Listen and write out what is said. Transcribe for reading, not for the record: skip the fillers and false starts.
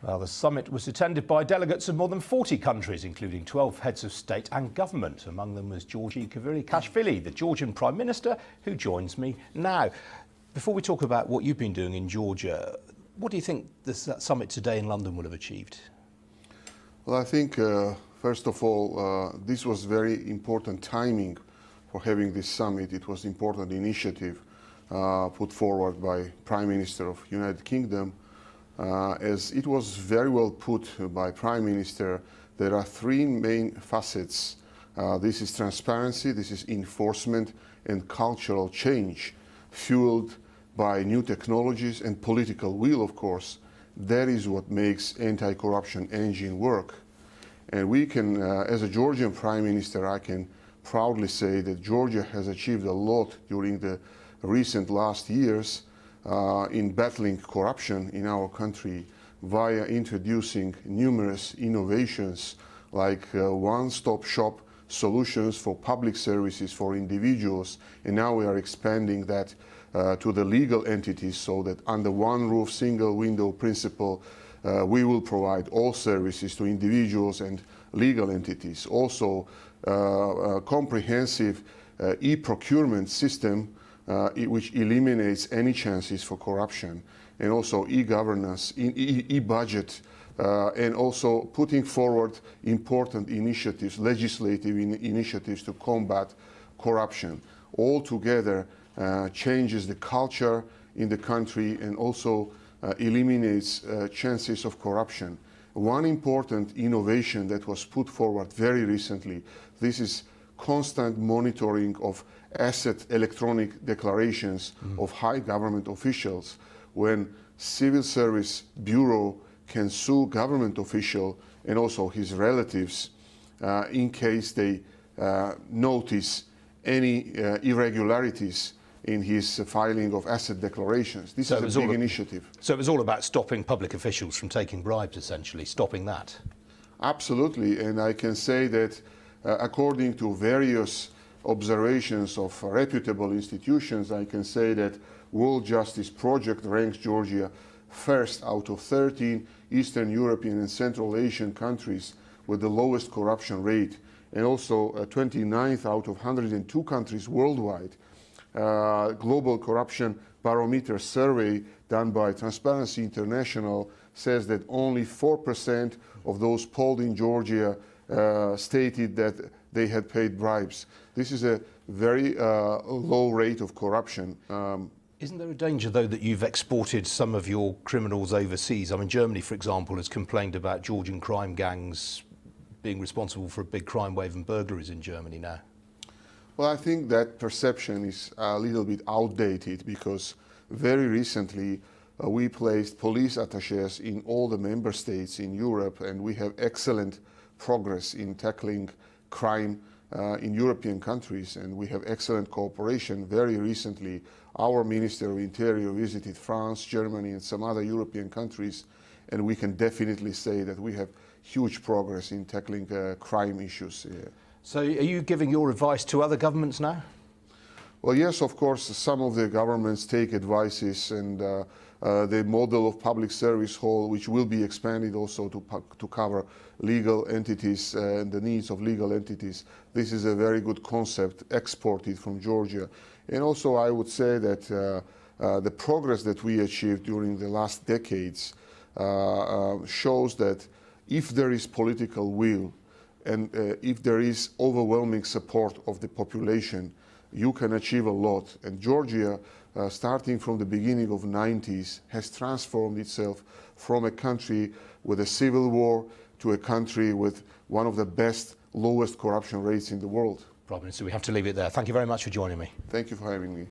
Well, the summit was attended by delegates of more than 40 countries, including 12 heads of state and government. Among them was Giorgi Kvirikashvili, the Georgian Prime Minister, who joins me now. Before we talk about what you've been doing in Georgia, what do you think this summit today in London will have achieved? Well, I think, first of all, this was very important timing for having this summit. It was an important initiative put forward by Prime Minister of United Kingdom. As it was very well put by Prime Minister, there are three main facets. This is transparency, this is enforcement, and cultural change, fueled by new technologies and political will, of course. That is what makes anti-corruption engine work. And we can, as a Georgian Prime Minister, I can proudly say that Georgia has achieved a lot during the recent last years in battling corruption in our country via introducing numerous innovations like one-stop shop solutions for public services for individuals, and now we are expanding that to the legal entities, so that under one roof, single window principle, we will provide all services to individuals and legal entities. Also, a comprehensive e-procurement system which eliminates any chances for corruption, and also e-governance, e-budget, and also putting forward important initiatives, legislative initiatives to combat corruption. All together changes the culture in the country and also eliminates chances of corruption. One important innovation that was put forward very recently, this is constant monitoring of asset electronic declarations of high government officials. When civil service bureau can sue government official and also his relatives in case they notice any irregularities in his filing of asset declarations. This is a big initiative. So it was all about stopping public officials from taking bribes, essentially, stopping that? Absolutely, and I can say that according to various observations of reputable institutions, I can say that World Justice Project ranks Georgia first out of 13 Eastern European and Central Asian countries with the lowest corruption rate, and also 29th out of 102 countries worldwide. Global Corruption Barometer survey done by Transparency International says that only 4% of those polled in Georgia stated that they had paid bribes. This is a very low rate of corruption. Isn't there a danger, though, that you've exported some of your criminals overseas? I mean, Germany, for example, has complained about Georgian crime gangs being responsible for a big crime wave and burglaries in Germany now. Well, I think that perception is a little bit outdated, because very recently we placed police attachés in all the member states in Europe, and we have excellent progress in tackling crime in European countries, and we have excellent cooperation. Very recently, our Minister of Interior visited France, Germany, and some other European countries, and we can definitely say that we have huge progress in tackling crime issues. So are you giving your advice to other governments now? Well, yes, of course, some of the governments take advices, and the model of public service hall, which will be expanded also to cover legal entities and the needs of legal entities. This is a very good concept exported from Georgia. And also I would say that the progress that we achieved during the last decades shows that if there is political will and if there is overwhelming support of the population, you can achieve a lot. And Georgia, starting from the beginning of the 90s, has transformed itself from a country with a civil war to a country with one of the best, lowest corruption rates in the world. Prime Minister, we have to leave it there. Thank you very much for joining me. Thank you for having me.